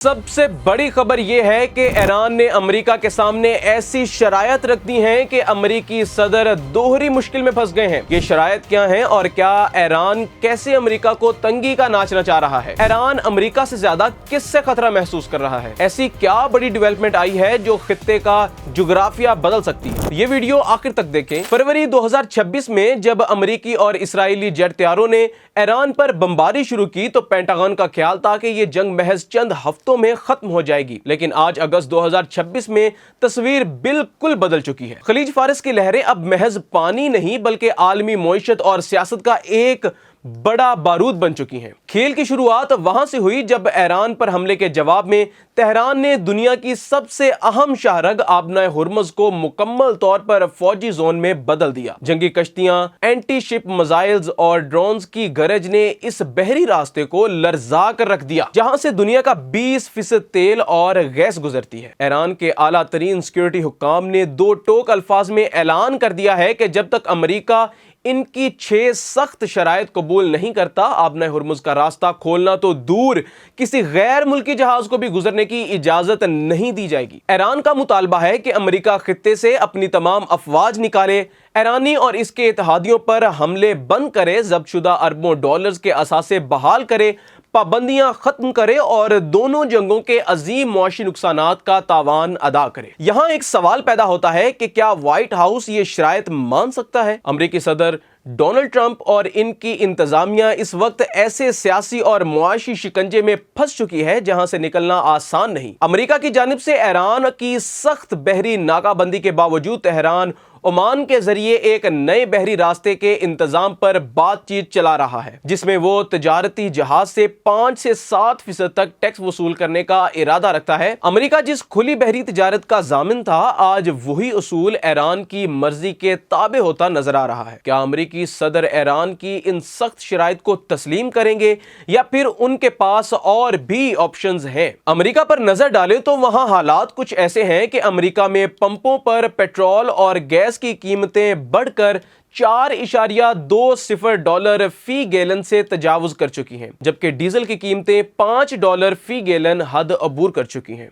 सबसे बड़ी खबर यह है कि ईरान ने अमेरिका के सामने ऐसी शरायत रख दी हैं कि अमेरिकी सदर दोहरी मुश्किल में फंस गए हैं। ये शरायत क्या हैं और क्या ईरान कैसे अमेरिका को तंगी का नाच नचा रहा है? ईरान अमेरिका से ज्यादा किससे खतरा महसूस कर रहा है? ऐसी क्या बड़ी डेवलपमेंट आई है जो खित्ते का जुग्राफिया बदल सकती है? ये वीडियो आखिर तक देखें। फरवरी 2026 में जब अमेरिकी और इस्राएली जेट तैयारों ने ईरान पर बमबारी शुरू की तो पेंटागन का ख्याल था कि ये जंग महज चंद हफ्तों में खत्म हो जाएगी, लेकिन आज अगस्त 2026 में तस्वीर बिल्कुल बदल चुकी है। खलीज फारिस की लहरें अब महज पानी नहीं बल्कि आलमी मईशत और सियासत का एक बड़ा बारूद बन चुकी हैं। खेल की शुरुआत वहां से हुई जब ईरान पर हमले के जवाब में तेहरान ने दुनिया की सबसे अहम शाहरग आबना हुर्मुज़ को मुकम्मल तौर पर फौजी जोन में बदल दिया। जंगी कश्तियां, एंटी शिप मिसाइल्स और ड्रोन्स की गरज ने इस बहरी रास्ते को लर्जा कर रख दिया जहां से दुनिया का 20% तेल और गैस गुजरती है। ईरान के आला तरीन सिक्योरिटी हुक्काम ने दो टोक अल्फाज में ऐलान कर दिया है कि जब तक अमेरिका इनकी 6 सख्त शराइत कबूल नहीं करता, आबना हुर्मुज़ का रास्ता खोलना तो दूर, किसी गैर मुल्की जहाज को भी गुजरने की इजाजत नहीं दी जाएगी। ईरान का मुतालबा है कि अमेरिका खित्ते से अपनी तमाम अफवाज निकाले, ईरानी और इसके इत्तेहादियों पर हमले बंद करे, ज़ब्तशुदा अरबों डॉलर्स के असासे बहाल करे, पाबंदियां खत्म करे और दोनों जंगों के अजीम मुआशी नुकसानात का तावान अदा करे। यहां एक सवाल पैदा होता है कि क्या व्हाइट हाउस ये शरायत मान सकता है? अमेरिकी सदर डोनाल्ड ट्रंप और इनकी इंतजामिया इस वक्त ऐसे सियासी और मुआशी शिकंजे में फंस चुकी है जहां से निकलना आसान नहीं। अमेरिका की जानिब से ईरान की सख्त बहरी नाकाबंदी के बावजूद तेहरान ओमान के जरिए एक नए बहरी रास्ते के इंतजाम पर बातचीत चला रहा है, जिसमें वो तजारती जहाज से 5 से 7% तक टैक्स वसूल करने का इरादा रखता है। अमेरिका जिस खुली बहरी तिजारत का जामिन था, आज वही उसूल ईरान की मर्जी के ताबे होता नजर आ रहा है। क्या अमेरिकी सदर ईरान की इन सख्त शराइत को तस्लीम करेंगे या फिर उनके पास और भी ऑप्शंस हैं? अमेरिका पर नजर डाले तो वहां हालात कुछ ऐसे हैं कि अमेरिका में पंपों पर पेट्रोल और गैस की कीमतें बढ़कर $4.20 फी गैलन से तजावुज कर चुकी हैं, जबकि डीजल की कीमतें $5 फी गैलन हद अबूर कर चुकी हैं।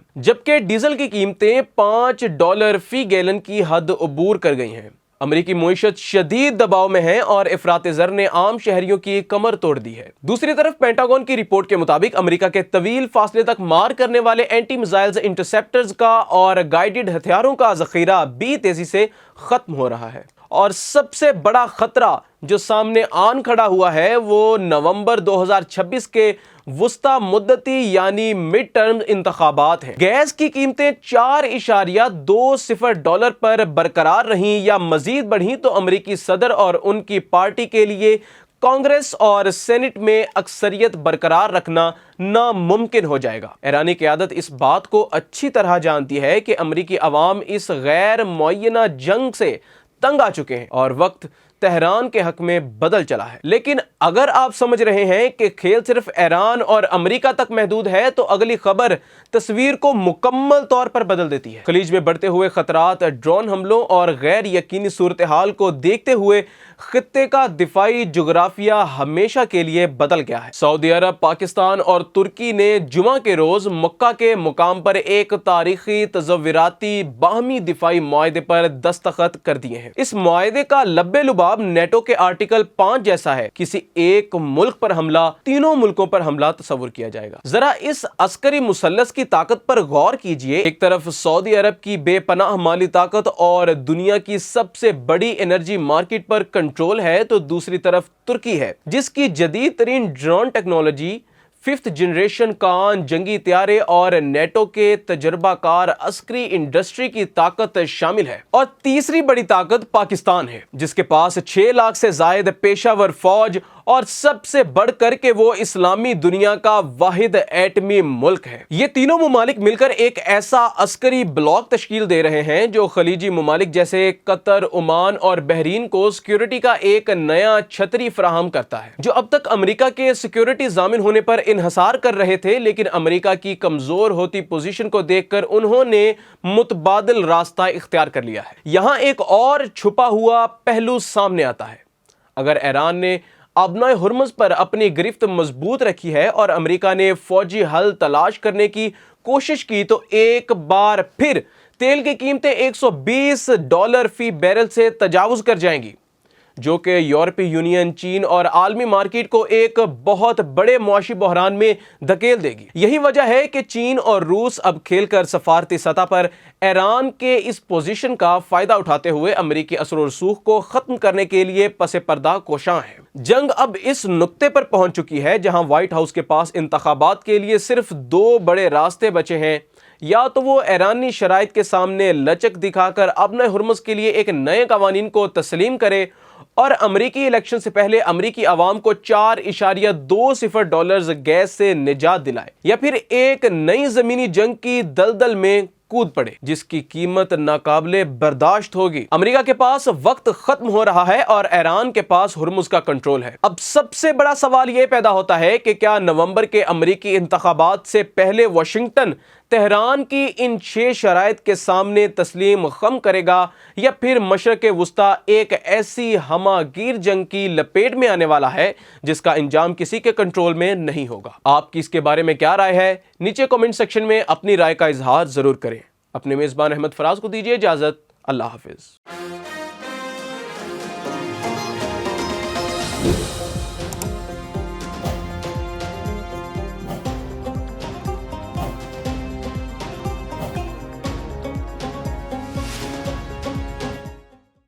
अमेरिकी मईशत शदीद दबाव में है और इफरात ज़र ने आम शहरियों की कमर तोड़ दी है। दूसरी तरफ पेंटागन की रिपोर्ट के मुताबिक अमेरिका के तवील फासले तक मार करने वाले एंटी मिसाइल्स इंटरसेप्टर्स का और गाइडेड हथियारों का जखीरा भी तेजी से खत्म हो रहा है। और सबसे बड़ा खतरा जो सामने आन खड़ा हुआ है वो नवंबर 2026 के वुस्ता मुद्दती यानी मिड टर्म इंतखाबात हैं। गैस की कीमतें $4.20 पर बरकरार रहीं या मजीद बढ़ी तो अमेरिकी सदर और उनकी पार्टी के लिए कांग्रेस और सेनेट में अक्सरियत बरकरार रखना नामुमकिन हो जाएगा। ईरानी क़यादत इस बात को अच्छी तरह जानती है कि अमेरिकी अवाम इस गैर मुअय्यना जंग से तंग आ चुके हैं और वक्त तेहरान के हक में बदल चला है। लेकिन अगर आप समझ रहे हैं कि खेल सिर्फ ईरान और अमेरिका तक महदूद है तो अगली खबर तस्वीर को मुकम्मल तौर पर बदल देती है। खलीज में बढ़ते हुए खतरात, ड्रोन हमलों और गैर यकीनी सूरत हाल को देखते हुए खित्ते का दिफाई जुग्राफिया हमेशा के लिए बदल गया है। सऊदी अरब, पाकिस्तान और तुर्की ने जुमा के रोज मक्का के मुकाम पर एक तारीखी तज़व्वुराती बाहमी दिफाई मुआहदे पर दस्तखत कर दिए हैं। इस मुआहदे का लब्बे लुबाब नेटो के आर्टिकल 5 जैसा है। किसी एक मुल्क पर हमला तीनों मुल्कों पर हमला तस्वुर किया जाएगा। जरा इस अस्करी मुसल्लस की ताकत पर गौर कीजिए। एक तरफ सऊदी अरब की बेपनाह माली ताकत और दुनिया की सबसे बड़ी एनर्जी मार्केट पर कंट्रोल है तो दूसरी तरफ तुर्की है जिसकी जदीद तरीन ड्रोन टेक्नोलॉजी, 5th जनरेशन कान जंगी त्यारे और नेटो के तजर्बाकार अस्करी इंडस्ट्री की ताकत शामिल है। और तीसरी बड़ी ताकत पाकिस्तान है जिसके पास 6 लाख से जायद पेशावर फौज और सबसे बढ़कर के वो इस्लामी दुनिया का वाहिद एटमी मुल्क है। ये तीनों मुमालिक मिलकर एक ऐसा अस्करी ब्लॉक तश्कील दे रहे हैं जो खलीजी मुमालिक जैसे कतर, ओमान और बहरीन को सिक्योरिटी का एक नया छतरी फराहम करता है जो अब तक अमेरिका के सिक्योरिटी जामिन होने पर इन्हसार कर रहे थे। लेकिन अमेरिका की कमजोर होती पोजीशन को देखकर उन्होंने मुतबादिल रास्ता इख्तियार कर लिया है। यहां एक और छुपा हुआ पहलू सामने आता है। अगर ईरान ने آبنائے ہرمز پر اپنی گرفت مضبوط رکھی ہے اور امریکہ نے فوجی حل تلاش کرنے کی کوشش کی تو ایک بار پھر تیل کی قیمتیں $120 فی بیرل سے تجاوز کر جائیں گی، جو کہ یورپی یونین، چین اور عالمی مارکیٹ کو ایک بہت بڑے معاشی بحران میں دھکیل دے گی۔ یہی وجہ ہے کہ چین اور روس اب کھیل کر سفارتی سطح پر ایران کے اس پوزیشن کا فائدہ اٹھاتے ہوئے امریکی اثر و رسوخ کو ختم کرنے کے لیے پس پردہ کوشاں ہیں۔ جنگ اب اس نقطے پر پہنچ چکی ہے جہاں وائٹ ہاؤس کے پاس انتخابات کے لیے صرف 2 بڑے راستے بچے ہیں، یا تو وہ ایرانی شرائط کے سامنے لچک دکھا کر ابن ہرمز کے لیے ایک نئے قوانین کو تسلیم کرے اور امریکی الیکشن سے پہلے امریکی عوام کو $4.20 گیس سے نجات دلائے، یا پھر ایک نئی زمینی جنگ کی دلدل میں کود پڑے جس کی قیمت ناقابل برداشت ہوگی۔ امریکہ کے پاس وقت ختم ہو رہا ہے اور ایران کے پاس ہرمز کا کنٹرول ہے۔ اب سب سے بڑا سوال یہ پیدا ہوتا ہے کہ کیا نومبر کے امریکی انتخابات سے پہلے واشنگٹن تہران کی ان 6 شرائط کے سامنے تسلیم خم کرے گا، یا پھر مشرق وسطیٰ ایک ایسی ہمہ گیر جنگ کی لپیٹ میں آنے والا ہے جس کا انجام کسی کے کنٹرول میں نہیں ہوگا؟ آپ کی اس کے بارے میں کیا رائے ہے؟ نیچے کمنٹ سیکشن میں اپنی رائے کا اظہار ضرور کریں۔ اپنے میزبان احمد فراز کو دیجیے اجازت۔ اللہ حافظ۔